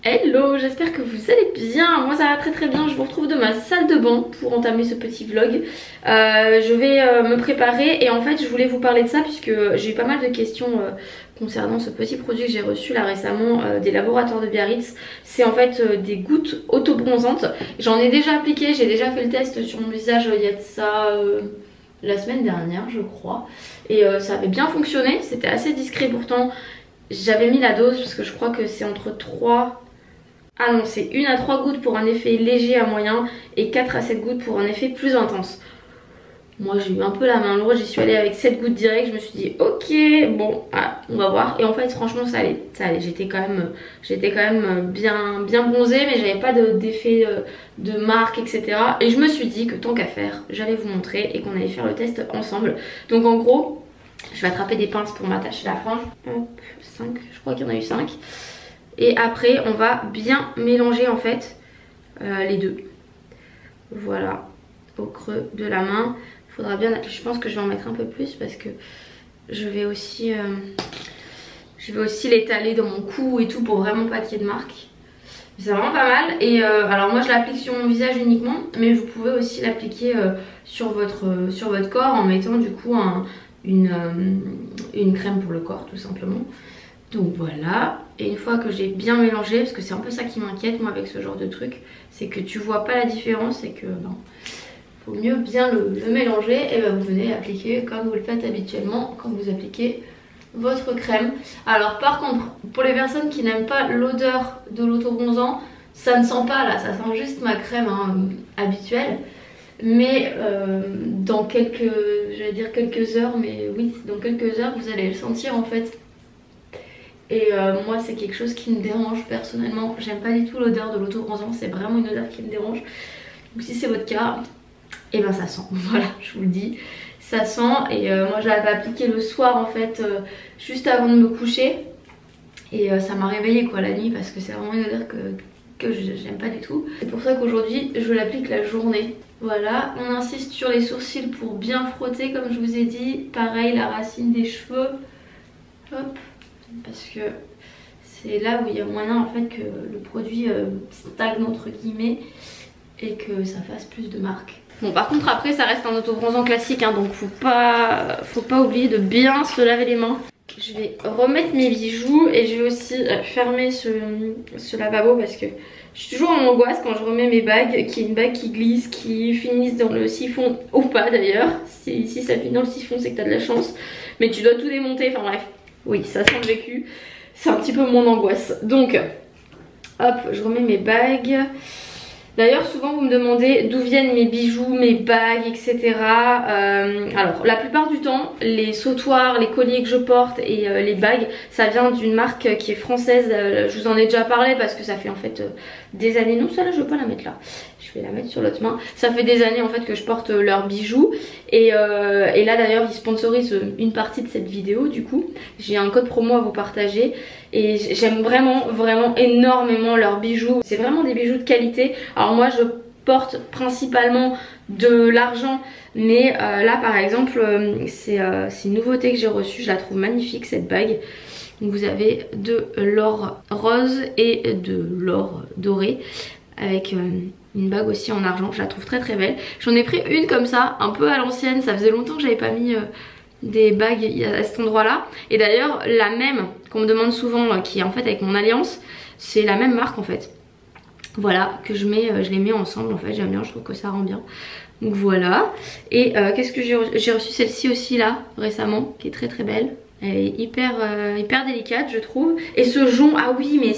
Hello, j'espère que vous allez bien. Moi ça va très bien, je vous retrouve de ma salle de bain pour entamer ce petit vlog. Je vais me préparer et en fait je voulais vous parler de ça puisque j'ai eu pas mal de questions concernant ce petit produit que j'ai reçu là récemment des laboratoires de Biarritz. C'est en fait des gouttes auto-bronzantes. J'en ai déjà appliqué, j'ai déjà fait le test sur mon visage il y a de ça la semaine dernière je crois. Et ça avait bien fonctionné, c'était assez discret pourtant. J'avais mis la dose parce que je crois que c'est entre 3... Ah non, c'est 1 à 3 gouttes pour un effet léger à moyen et 4 à 7 gouttes pour un effet plus intense. Moi j'ai eu un peu la main lourde, j'y suis allée avec 7 gouttes direct, je me suis dit ok, bon, on va voir. Et en fait franchement ça allait. J'étais quand même bien bronzée mais j'avais pas d'effet de marque etc. Et je me suis dit que tant qu'à faire, j'allais vous montrer et qu'on allait faire le test ensemble. Donc en gros, je vais attraper des pinces pour m'attacher la frange. Hop, 5, je crois qu'il y en a eu 5. Et après on va bien mélanger en fait les deux. Voilà, au creux de la main. Il faudra bien, je pense que je vais en mettre un peu plus parce que je vais aussi l'étaler dans mon cou et tout pour vraiment pas qu'il y ait de marque. C'est vraiment pas mal. Et alors moi je l'applique sur mon visage uniquement, mais vous pouvez aussi l'appliquer sur votre corps en mettant du coup une crème pour le corps tout simplement. Donc voilà, et une fois que j'ai bien mélangé, parce que c'est un peu ça qui m'inquiète moi avec ce genre de truc, c'est que tu vois pas la différence et que ben, faut mieux bien le mélanger. Et ben vous venez appliquer comme vous le faites habituellement quand vous appliquez votre crème. Alors par contre, pour les personnes qui n'aiment pas l'odeur de l'auto-bronzant, ça ne sent pas là, ça sent juste ma crème habituelle. Mais dans quelques heures, mais oui, dans quelques heures vous allez le sentir en fait. Et moi c'est quelque chose qui me dérange personnellement. J'aime pas du tout l'odeur de l'auto-bronzant, c'est vraiment une odeur qui me dérange. Donc si c'est votre cas, et ben ça sent, voilà, je vous le dis, ça sent. Et moi j'avais appliqué le soir en fait, juste avant de me coucher. Et ça m'a réveillée quoi la nuit parce que c'est vraiment une odeur que j'aime pas du tout. C'est pour ça qu'aujourd'hui je l'applique la journée. Voilà, on insiste sur les sourcils pour bien frotter comme je vous ai dit. Pareil, la racine des cheveux, hop. Parce que c'est là où il y a moyen en fait que le produit stagne entre guillemets et que ça fasse plus de marques. Bon par contre après ça reste un auto-bronzant classique hein, donc faut pas oublier de bien se laver les mains. Je vais remettre mes bijoux et je vais aussi fermer ce lavabo parce que je suis toujours en angoisse quand je remets mes bagues, qu'il y ait une bague qui glisse, qui finisse dans le siphon ou pas d'ailleurs. Si ça finit dans le siphon c'est que t'as de la chance, mais tu dois tout démonter, enfin bref. Oui, ça sent le vécu. C'est un petit peu mon angoisse. Donc, hop, je remets mes bagues. D'ailleurs, souvent vous me demandez d'où viennent mes bijoux, mes bagues, etc. Alors, la plupart du temps, les sautoirs, les colliers que je porte et les bagues, ça vient d'une marque qui est française. Je vous en ai déjà parlé parce que ça fait en fait des années. Non, celle-là, je ne veux pas la mettre là. Je vais la mettre sur l'autre main. Ça fait des années en fait que je porte leurs bijoux. Et là d'ailleurs, ils sponsorisent une partie de cette vidéo du coup. J'ai un code promo à vous partager. Et j'aime vraiment énormément leurs bijoux. C'est vraiment des bijoux de qualité. Alors moi je porte principalement de l'argent, mais là par exemple c'est une nouveauté que j'ai reçue. Je la trouve magnifique cette bague. Donc vous avez de l'or rose et de l'or doré avec une bague aussi en argent. Je la trouve très belle. J'en ai pris une comme ça, un peu à l'ancienne. Ça faisait longtemps que j'avais pas mis des bagues à cet endroit là. Et d'ailleurs la même qu'on me demande souvent qui est en fait avec mon alliance, c'est la même marque en fait. Voilà, que je les mets ensemble en fait, j'aime bien, je trouve que ça rend bien. Donc voilà. Et qu'est-ce que j'ai reçu celle-ci aussi là récemment, qui est très belle. Elle est hyper délicate je trouve. Et ce jonc, ah oui mais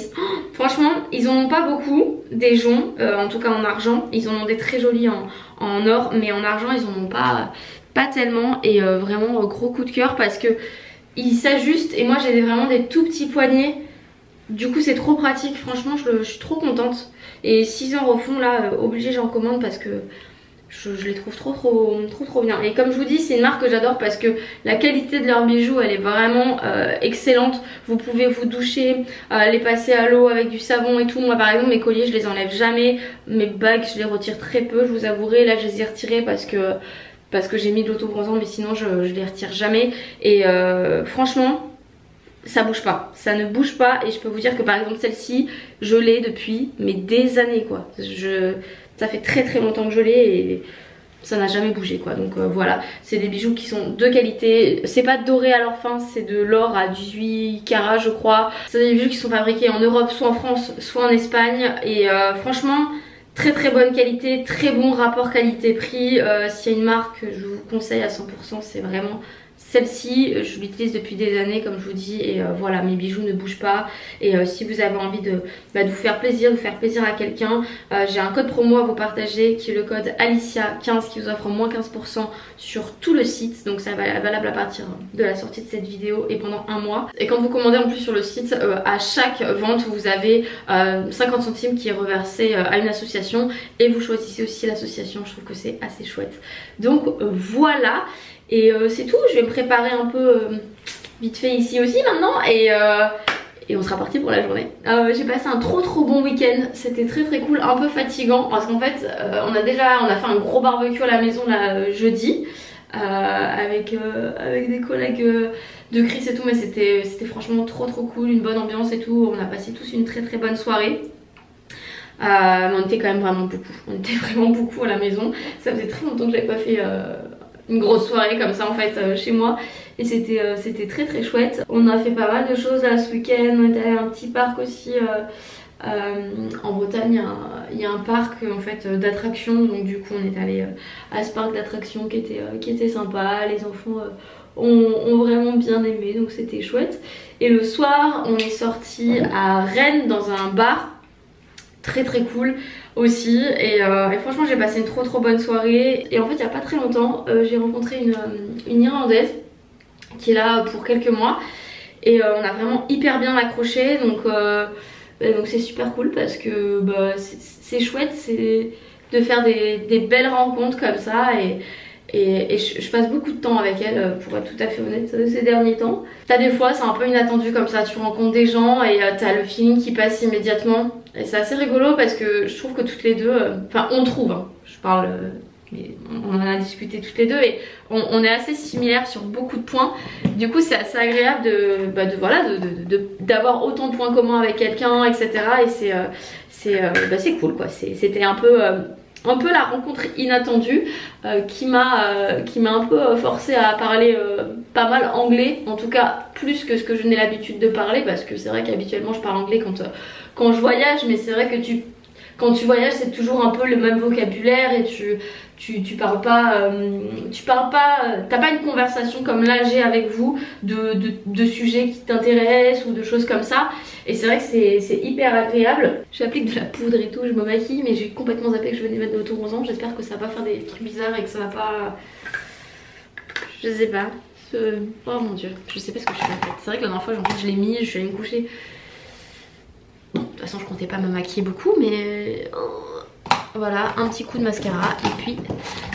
franchement ils en ont pas beaucoup des joncs, en tout cas en argent. Ils en ont des très jolis en or, mais en argent ils en ont pas tellement. Et vraiment gros coup de cœur parce que ils s'ajustent. Et moi j'ai vraiment des tout petits poignets. Du coup c'est trop pratique, franchement je suis trop contente. Et s'ils en refont là, obligé j'en commande parce que je les trouve trop bien. Et comme je vous dis, c'est une marque que j'adore parce que la qualité de leurs bijoux elle est vraiment excellente. Vous pouvez vous doucher, les passer à l'eau avec du savon et tout. Moi par exemple mes colliers je les enlève jamais, mes bagues je les retire très peu, je vous avouerai. Là je les ai retirés parce que j'ai mis de l'auto-bronzant, mais sinon je les retire jamais. Et franchement ça bouge pas, ça ne bouge pas. Et je peux vous dire que par exemple celle-ci, je l'ai depuis mais des années quoi. Ça fait très très longtemps que je l'ai et ça n'a jamais bougé quoi. Donc voilà, c'est des bijoux qui sont de qualité. C'est pas doré à leur fin, c'est de l'or à 18 carats je crois. C'est des bijoux qui sont fabriqués en Europe, soit en France, soit en Espagne. Et franchement, très très bonne qualité, très bon rapport qualité-prix. S'il y a une marque que je vous conseille à 100%, c'est vraiment celle-ci. Je l'utilise depuis des années comme je vous dis et voilà, mes bijoux ne bougent pas. Et si vous avez envie de vous faire plaisir, de faire plaisir à quelqu'un, j'ai un code promo à vous partager qui est le code Alicia15 qui vous offre moins 15% sur tout le site. Donc ça va être valable à partir de la sortie de cette vidéo et pendant un mois. Et quand vous commandez en plus sur le site, à chaque vente vous avez 50 centimes qui est reversé à une association et vous choisissez aussi l'association. Je trouve que c'est assez chouette. Donc voilà. Et c'est tout, je vais me préparer un peu vite fait ici aussi maintenant et on sera parti pour la journée. J'ai passé un trop bon week-end, c'était très très cool, un peu fatigant parce qu'en fait on a fait un gros barbecue à la maison là jeudi avec des collègues de Chris et tout, mais c'était franchement trop cool, une bonne ambiance et tout, on a passé tous une très bonne soirée. Mais on était quand même vraiment beaucoup à la maison, ça faisait très longtemps que j'avais pas fait une grosse soirée comme ça en fait chez moi et c'était très chouette. On a fait pas mal de choses là ce week-end, on est allé à un petit parc aussi en Bretagne, il y a un parc en fait d'attractions, donc du coup on est allé à ce parc d'attractions qui était sympa, les enfants ont vraiment bien aimé donc c'était chouette. Et le soir on est sorti à Rennes dans un bar très cool aussi et franchement j'ai passé une trop bonne soirée. Et en fait il n'y a pas très longtemps j'ai rencontré une Irlandaise qui est là pour quelques mois et on a vraiment hyper bien accroché donc c'est super cool parce que c'est chouette, c'est de faire des belles rencontres comme ça et je passe beaucoup de temps avec elle pour être tout à fait honnête ces derniers temps. T'as des fois c'est un peu inattendu comme ça, tu rencontres des gens et t'as le feeling qui passe immédiatement et c'est assez rigolo parce que je trouve que toutes les deux, enfin on trouve, hein, je parle, mais on en a discuté toutes les deux et on est assez similaires sur beaucoup de points. Du coup c'est assez agréable d'avoir autant de points communs avec quelqu'un etc. Et c'est cool quoi, c'était un peu la rencontre inattendue qui m'a un peu forcé à parler pas mal anglais, en tout cas plus que ce que je n'ai l'habitude de parler parce que c'est vrai qu'habituellement je parle anglais quand je voyage, mais c'est vrai que quand tu voyages c'est toujours un peu le même vocabulaire et tu parles pas, t'as pas une conversation comme là j'ai avec vous de sujets qui t'intéressent ou de choses comme ça. Et c'est vrai que c'est hyper agréable. J'applique de la poudre et tout, je me maquille, mais j'ai complètement zappé que je venais mettre de l'auto-bronzant. J'espère que ça va pas faire des trucs bizarres et que ça va pas... Je sais pas. Oh mon dieu, je sais pas ce que je fais en fait. C'est vrai que la dernière fois je l'ai mis, je suis allée me coucher. Bon, de toute façon je comptais pas me maquiller beaucoup, mais... Voilà, un petit coup de mascara et puis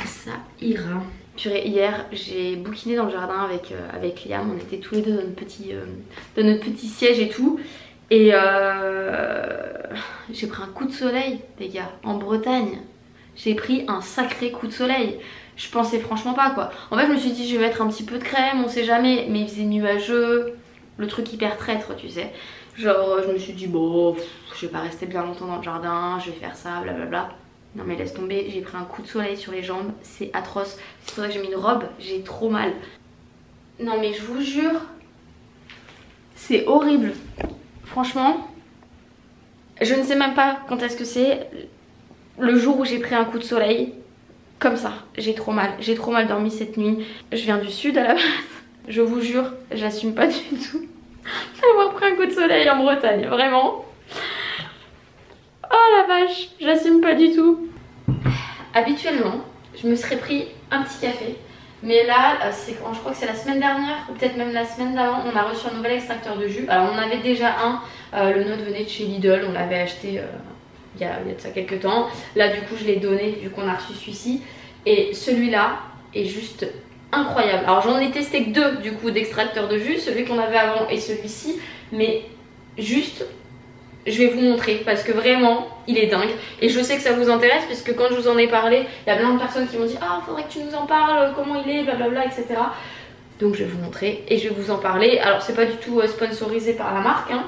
ça ira. Purée, hier j'ai bouquiné dans le jardin avec Liam, on était tous les deux dans notre petit siège et tout. Et j'ai pris un coup de soleil les gars, en Bretagne. J'ai pris un sacré coup de soleil. Je pensais franchement pas quoi. En fait je me suis dit je vais mettre un petit peu de crème, on sait jamais. Mais il faisait nuageux, le truc hyper traître tu sais. Genre je me suis dit bon je vais pas rester bien longtemps dans le jardin, je vais faire ça blablabla. Non mais laisse tomber, j'ai pris un coup de soleil sur les jambes, c'est atroce. C'est pour ça que j'ai mis une robe, j'ai trop mal. Non mais je vous jure, c'est horrible. Franchement, je ne sais même pas quand est-ce que c'est le jour où j'ai pris un coup de soleil. Comme ça, j'ai trop mal dormi cette nuit. Je viens du sud à la base. Je vous jure, j'assume pas du tout d'avoir pris un coup de soleil en Bretagne, vraiment. Oh la vache, j'assume pas du tout. Habituellement, je me serais pris un petit café. Mais là, je crois que c'est la semaine dernière, ou peut-être même la semaine d'avant, on a reçu un nouvel extracteur de jus. Alors on avait déjà le nôtre venait de chez Lidl, on l'avait acheté il y a de ça quelques temps. Là du coup je l'ai donné vu qu'on a reçu celui-ci. Et celui-là est juste incroyable. Alors j'en ai testé que deux du coup d'extracteur de jus, celui qu'on avait avant et celui-ci. Mais juste... je vais vous montrer parce que vraiment il est dingue et je sais que ça vous intéresse puisque quand je vous en ai parlé il y a plein de personnes qui m'ont dit ah faudrait que tu nous en parles, comment il est blablabla etc. Donc je vais vous montrer et je vais vous en parler. Alors c'est pas du tout sponsorisé par la marque hein,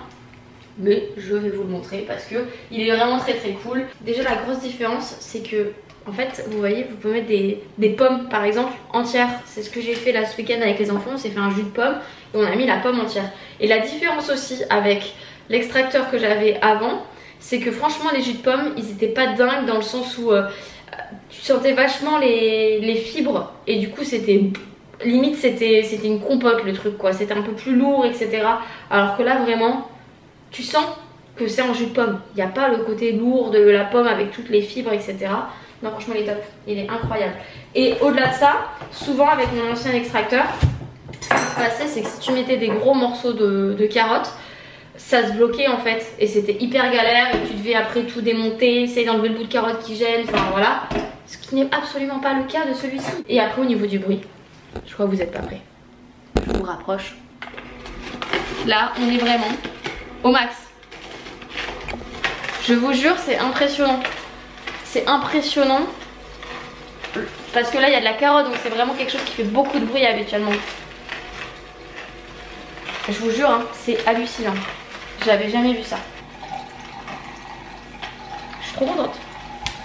mais je vais vous le montrer parce que il est vraiment très cool. Déjà la grosse différence c'est que en fait vous voyez vous pouvez mettre des pommes par exemple entières. C'est ce que j'ai fait là ce week-end avec les enfants, on s'est fait un jus de pomme et on a mis la pomme entière. Et la différence aussi avec l'extracteur que j'avais avant, c'est que franchement les jus de pomme ils étaient pas dingues dans le sens où tu sentais vachement les fibres et du coup c'était limite c'était une compote le truc quoi, c'était un peu plus lourd etc. Alors que là vraiment tu sens que c'est en jus de pomme, il n'y a pas le côté lourd de la pomme avec toutes les fibres etc. Non franchement il est top, il est incroyable. Et au-delà de ça, souvent avec mon ancien extracteur, ce qui se passait c'est que si tu mettais des gros morceaux de carottes, ça se bloquait en fait et c'était hyper galère et tu devais après tout démonter, essayer d'enlever le bout de carotte qui gêne, enfin voilà. Ce qui n'est absolument pas le cas de celui-ci. Et après au niveau du bruit, je crois que vous n'êtes pas prêts. Je vous rapproche. Là on est vraiment au max. Je vous jure c'est impressionnant. C'est impressionnant. Parce que là il y a de la carotte donc c'est vraiment quelque chose qui fait beaucoup de bruit habituellement. Je vous jure hein, c'est hallucinant. J'avais jamais vu ça. Je suis trop contente.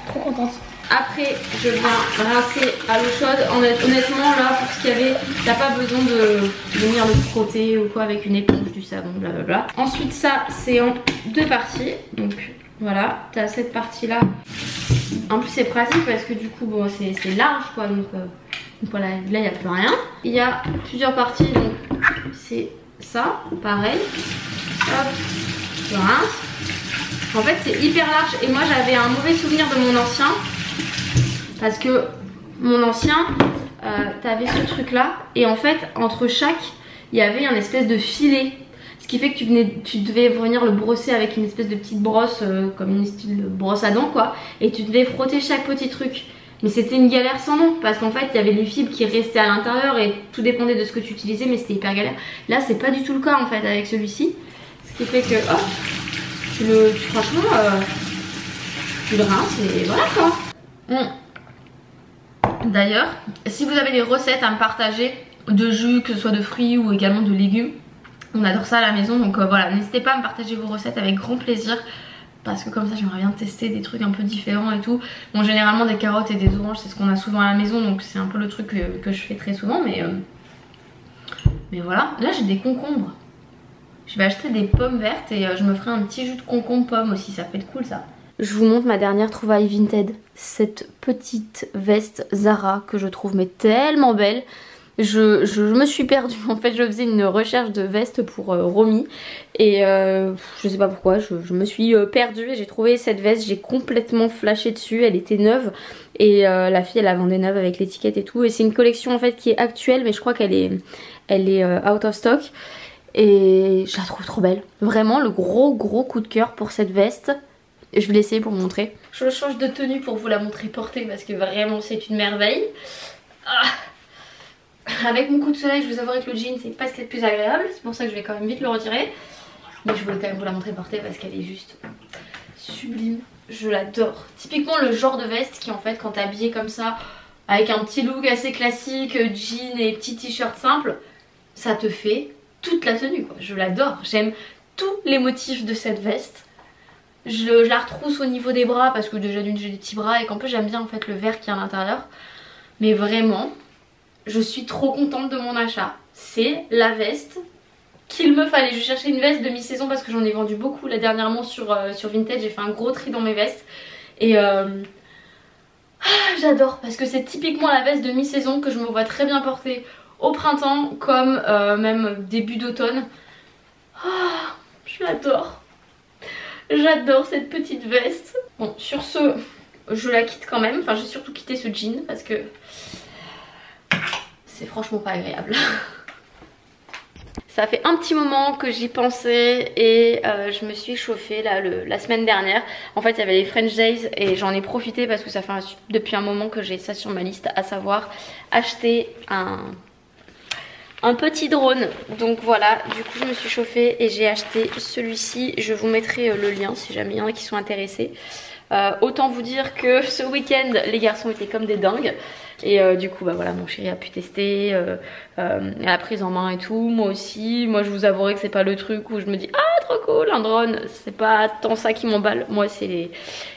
Trop contente. Après je viens rincer à l'eau chaude. Honnêtement là pour ce qu'il y avait, t'as pas besoin de venir le frotter ou quoi avec une éponge, du savon, blablabla. Ensuite ça c'est en deux parties. Donc voilà, t'as cette partie là. En plus c'est pratique parce que du coup bon c'est large quoi. Donc voilà, là il n'y a plus rien. Il y a plusieurs parties donc c'est ça, pareil. Hop, je rince. En fait c'est hyper large et moi j'avais un mauvais souvenir de mon ancien parce que mon ancien t'avais ce truc là et en fait entre chaque il y avait un espèce de filet, ce qui fait que tu devais venir le brosser avec une espèce de petite brosse comme une style de brosse à dents quoi, et tu devais frotter chaque petit truc. Mais c'était une galère sans nom parce qu'en fait il y avait les fibres qui restaient à l'intérieur et tout dépendait de ce que tu utilisais, mais c'était hyper galère. Là c'est pas du tout le cas en fait avec celui-ci, ce qui fait que hop, franchement tu le rinces et voilà quoi. D'ailleurs si vous avez des recettes à me partager de jus, que ce soit de fruits ou également de légumes, on adore ça à la maison donc voilà, n'hésitez pas à me partager vos recettes avec grand plaisir. Parce que comme ça j'aimerais bien tester des trucs un peu différents et tout. Bon généralement des carottes et des oranges c'est ce qu'on a souvent à la maison, donc c'est un peu le truc que je fais très souvent, mais voilà. Là j'ai des concombres. Je vais acheter des pommes vertes et je me ferai un petit jus de concombre pomme aussi, ça peut être cool ça. Je vous montre ma dernière trouvaille Vinted. Cette petite veste Zara que je trouve mais tellement belle. Je me suis perdue, en fait je faisais une recherche de veste pour Romy et je sais pas pourquoi je me suis perdue et j'ai trouvé cette veste, j'ai complètement flashé dessus, elle était neuve et la fille elle la vendait neuve avec l'étiquette et tout, et c'est une collection en fait qui est actuelle mais je crois qu'elle est out of stock et je la trouve trop belle. Vraiment le gros coup de cœur pour cette veste. Je vais l'essayer pour vous montrer. Je change de tenue pour vous la montrer portée parce que vraiment c'est une merveille. Avec mon coup de soleil je vous avouerai que le jean c'est pas ce qui est le plus agréable, c'est pour ça que je vais quand même vite le retirer, mais je voulais quand même vous la montrer portée parce qu'elle est juste sublime, je l'adore. Typiquement le genre de veste qui en fait quand t'es habillée comme ça avec un petit look assez classique, jean et petit t-shirt simple, ça te fait toute la tenue quoi. Je l'adore, j'aime tous les motifs de cette veste. Je la retrousse au niveau des bras parce que déjà d'une j'ai des petits bras et qu'en plus j'aime bien en fait le vert qui est à l'intérieur, mais vraiment je suis trop contente de mon achat. C'est la veste qu'il me fallait. Je cherchais une veste de mi-saison parce que j'en ai vendu beaucoup là dernièrement sur Vinted. J'ai fait un gros tri dans mes vestes. Et j'adore parce que c'est typiquement la veste de mi-saison que je me vois très bien porter au printemps comme même début d'automne. Je l'adore. J'adore cette petite veste. Bon sur ce je la quitte quand même. Enfin j'ai surtout quitté ce jean parce que c'est franchement pas agréable. Ça fait un petit moment que j'y pensais et je me suis chauffée là, la semaine dernière. En fait il y avait les French Days et j'en ai profité parce que ça fait depuis un moment que j'ai ça sur ma liste, à savoir acheter un petit drone. Donc voilà, du coup je me suis chauffée et j'ai acheté celui-ci. Je vous mettrai le lien si jamais il y en a qui sont intéressés. Autant vous dire que ce week-end les garçons étaient comme des dingues. Et du coup bah voilà, mon chéri a pu tester la prise en main et tout, moi aussi. Moi je vous avouerai que c'est pas le truc où je me dis ah trop cool un drone, c'est pas tant ça qui m'emballe. Moi c'est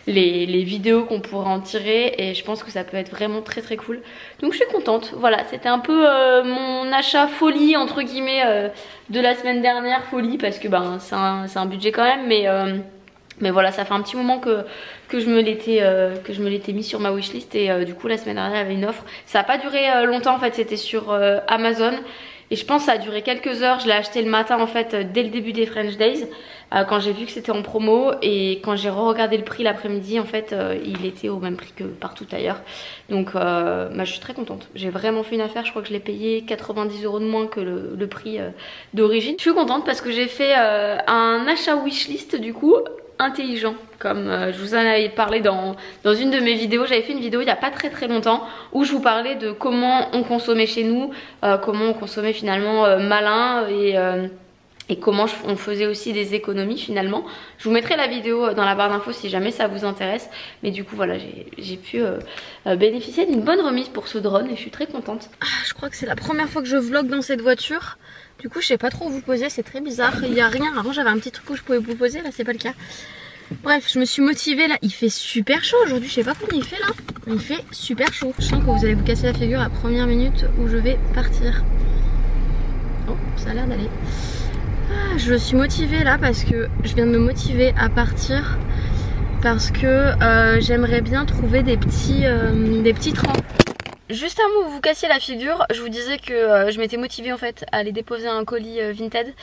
les vidéos qu'on pourra en tirer et je pense que ça peut être vraiment très très cool. Donc je suis contente, voilà, c'était un peu mon achat folie entre guillemets de la semaine dernière. Folie parce que ben c'est un budget quand même, mais voilà, ça fait un petit moment que je me l'étais mis sur ma wishlist et du coup la semaine dernière il y avait une offre. Ça n'a pas duré longtemps en fait, c'était sur Amazon et je pense que ça a duré quelques heures. Je l'ai acheté le matin en fait dès le début des French Days quand j'ai vu que c'était en promo, et quand j'ai re-regardé le prix l'après-midi en fait il était au même prix que partout ailleurs. Donc bah, je suis très contente, j'ai vraiment fait une affaire. Je crois que je l'ai payé 90 € de moins que le prix d'origine. Je suis contente parce que j'ai fait un achat wishlist du coup intelligent, comme je vous en avais parlé dans une de mes vidéos. J'avais fait une vidéo il n'y a pas très longtemps où je vous parlais de comment on consommait chez nous, comment on consommait finalement malin et comment on faisait aussi des économies finalement. Je vous mettrai la vidéo dans la barre d'infos si jamais ça vous intéresse. Mais du coup voilà, j'ai pu bénéficier d'une bonne remise pour ce drone et je suis très contente. Je crois que c'est la première fois que je vlog dans cette voiture. Du coup je sais pas trop où vous poser, c'est très bizarre, il n'y a rien. Avant j'avais un petit truc où je pouvais vous poser, là c'est pas le cas. Bref, je me suis motivée là, il fait super chaud aujourd'hui, je sais pas combien il fait là. Il fait super chaud. Je sens que vous allez vous casser la figure à la première minute où je vais partir. Oh, ça a l'air d'aller. Je suis motivée là parce que je viens de me motiver à partir. Parce que j'aimerais bien trouver des petits trains. Juste avant que vous cassiez la figure, je vous disais que je m'étais motivée en fait à aller déposer un colis Vinted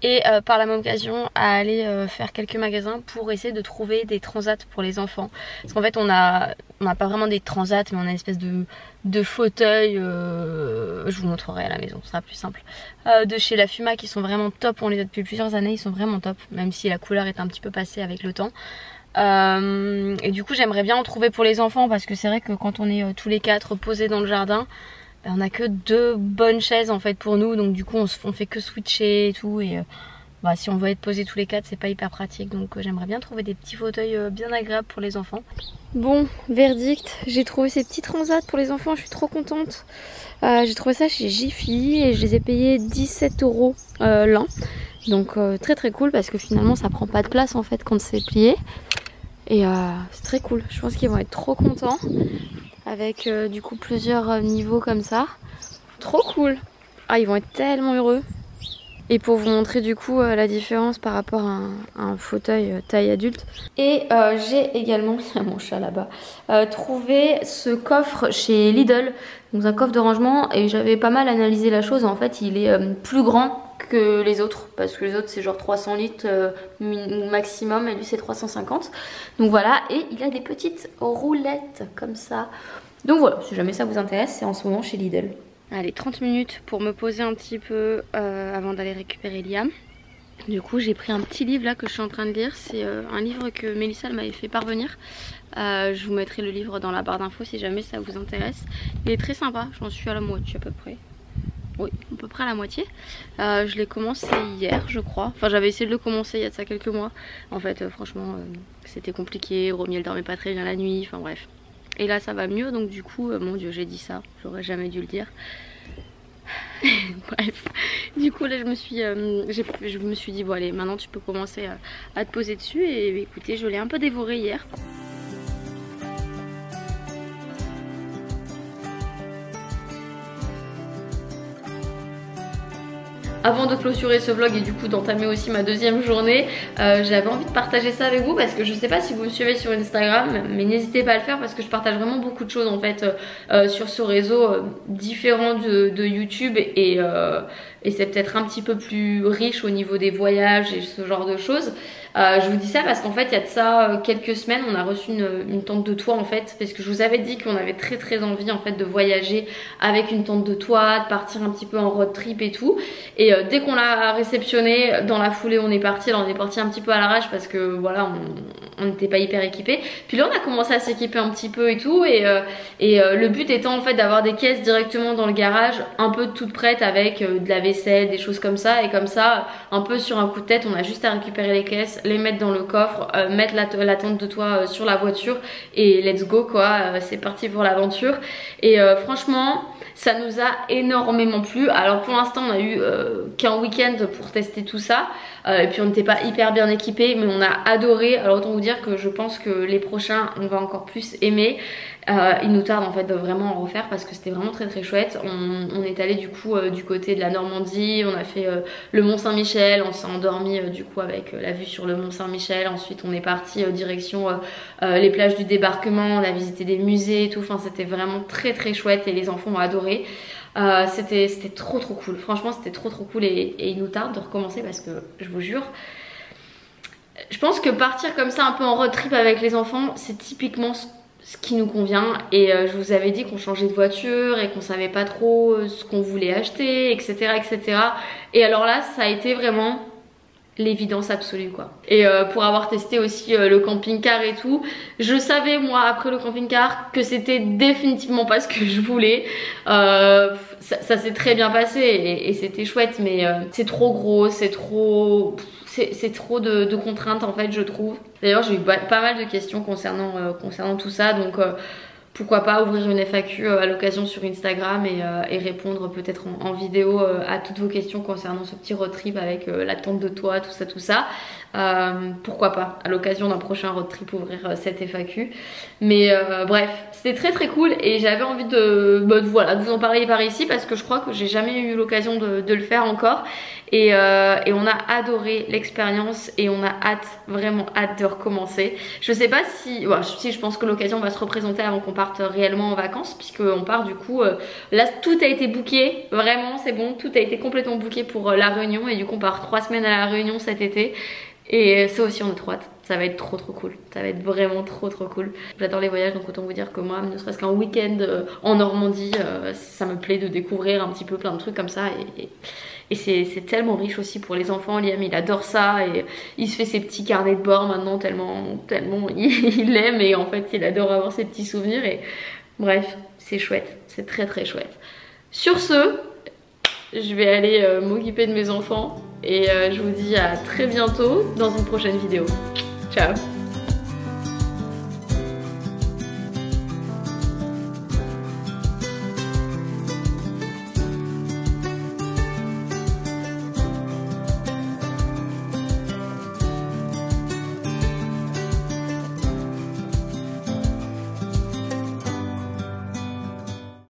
et par la même occasion à aller faire quelques magasins pour essayer de trouver des transats pour les enfants. Parce qu'en fait on a pas vraiment des transats, mais on a une espèce de fauteuil, je vous montrerai à la maison, ce sera plus simple, de chez La Fuma qui sont vraiment top. On les a depuis plusieurs années, ils sont vraiment top, même si la couleur est un petit peu passée avec le temps. Et du coup j'aimerais bien en trouver pour les enfants parce que c'est vrai que quand on est tous les quatre posés dans le jardin, on a que 2 bonnes chaises en fait pour nous, donc du coup on fait que switcher et tout, et bah, si on veut être posés tous les 4 c'est pas hyper pratique, donc j'aimerais bien trouver des petits fauteuils bien agréables pour les enfants. Bon, verdict, j'ai trouvé ces petits transats pour les enfants, je suis trop contente. J'ai trouvé ça chez Jiffy et je les ai payés 17 € l'un, donc très cool parce que finalement ça prend pas de place en fait quand c'est plié. Et c'est très cool, je pense qu'ils vont être trop contents avec du coup plusieurs niveaux comme ça. Trop cool. Ah, ils vont être tellement heureux. Et pour vous montrer du coup la différence par rapport à un fauteuil taille adulte. Et j'ai également, il y a mon chat là-bas, trouvé ce coffre chez Lidl. Donc un coffre de rangement, et j'avais pas mal analysé la chose. En fait il est plus grand que les autres, parce que les autres c'est genre 300 litres maximum et lui c'est 350. Donc voilà, et il a des petites roulettes comme ça. Donc voilà, si jamais ça vous intéresse, c'est en ce moment chez Lidl. Allez, 30 minutes pour me poser un petit peu avant d'aller récupérer Liam. Du coup j'ai pris un petit livre là que je suis en train de lire. C'est un livre que Mélissa m'avait fait parvenir. Je vous mettrai le livre dans la barre d'infos si jamais ça vous intéresse. Il est très sympa, j'en suis à la moitié à peu près. Oui, à peu près à la moitié. Je l'ai commencé hier je crois. Enfin j'avais essayé de le commencer il y a de ça quelques mois. En fait franchement c'était compliqué. Romy elle dormait pas très bien la nuit, enfin bref. Et là ça va mieux, donc du coup mon dieu j'ai dit ça, j'aurais jamais dû le dire. Bref, du coup là je me suis dit bon allez maintenant tu peux commencer à te poser dessus. Et écoutez, je l'ai un peu dévoré hier. Avant de clôturer ce vlog et du coup d'entamer aussi ma deuxième journée, j'avais envie de partager ça avec vous parce que je sais pas si vous me suivez sur Instagram, mais n'hésitez pas à le faire parce que je partage vraiment beaucoup de choses en fait sur ce réseau différent de YouTube, et c'est peut-être un petit peu plus riche au niveau des voyages et ce genre de choses. Je vous dis ça parce qu'en fait il y a de ça quelques semaines on a reçu une tente de toit en fait, parce que je vous avais dit qu'on avait très envie en fait de voyager avec une tente de toit, de partir un petit peu en road trip et tout. Et dès qu'on l'a réceptionné, dans la foulée on est parti. Là on est parti un petit peu à l'arrache parce que voilà on n'était pas hyper équipés. Puis là on a commencé à s'équiper un petit peu et tout, et le but étant en fait d'avoir des caisses directement dans le garage, un peu toutes prêtes avec de la vaisselle, des choses comme ça, et comme ça un peu sur un coup de tête on a juste à récupérer les caisses les mettre dans le coffre, mettre la tente de toit sur la voiture et let's go quoi, c'est parti pour l'aventure. Et franchement ça nous a énormément plu. Alors pour l'instant on a eu qu'un week-end pour tester tout ça et puis on n'était pas hyper bien équipés, mais on a adoré. Alors autant vous dire que je pense que les prochains on va encore plus aimer. Il nous tarde en fait de vraiment en refaire parce que c'était vraiment très très chouette. On est allé du coup du côté de la Normandie, on a fait le Mont Saint-Michel, on s'est endormi du coup avec la vue sur le Mont Saint-Michel. Ensuite on est parti direction les plages du débarquement, on a visité des musées et tout, enfin c'était vraiment très très chouette et les enfants ont adoré. C'était trop cool, franchement c'était trop cool et il nous tarde de recommencer parce que je vous jure, je pense que partir comme ça un peu en road trip avec les enfants c'est typiquement ce qui nous convient. Et je vous avais dit qu'on changeait de voiture et qu'on savait pas trop ce qu'on voulait acheter, etc etc. Et alors là ça a été vraiment l'évidence absolue quoi. Et pour avoir testé aussi le camping-car et tout, je savais moi après le camping-car que c'était définitivement pas ce que je voulais. Ça s'est très bien passé et c'était chouette, mais c'est trop gros, c'est trop de contraintes en fait je trouve. D'ailleurs j'ai eu pas mal de questions concernant tout ça, donc pourquoi pas ouvrir une FAQ à l'occasion sur Instagram et répondre peut-être en vidéo à toutes vos questions concernant ce petit road trip avec la tente de toit, tout ça. Pourquoi pas à l'occasion d'un prochain road trip ouvrir cette FAQ. Mais bref, c'était très cool et j'avais envie de vous en parler par ici parce que je crois que j'ai jamais eu l'occasion de le faire encore. Et on a adoré l'expérience et on a vraiment hâte de recommencer. Je sais pas si je pense que l'occasion va se représenter avant qu'on parte réellement en vacances, puisqu'on part du coup là tout a été booké, vraiment c'est bon, tout a été complètement booké pour la Réunion et du coup on part 3 semaines à la Réunion cet été. Et ça aussi on est trop hâte, ça va être trop cool, ça va être vraiment trop cool. J'adore les voyages, donc autant vous dire que moi ne serait-ce qu'un week-end en Normandie, ça me plaît de découvrir un petit peu plein de trucs comme ça et c'est tellement riche aussi pour les enfants. Liam il adore ça et il se fait ses petits carnets de bord maintenant tellement il aime et en fait il adore avoir ses petits souvenirs et bref c'est chouette, c'est très chouette. Sur ce, je vais aller m'occuper de mes enfants et je vous dis à très bientôt dans une prochaine vidéo. Ciao!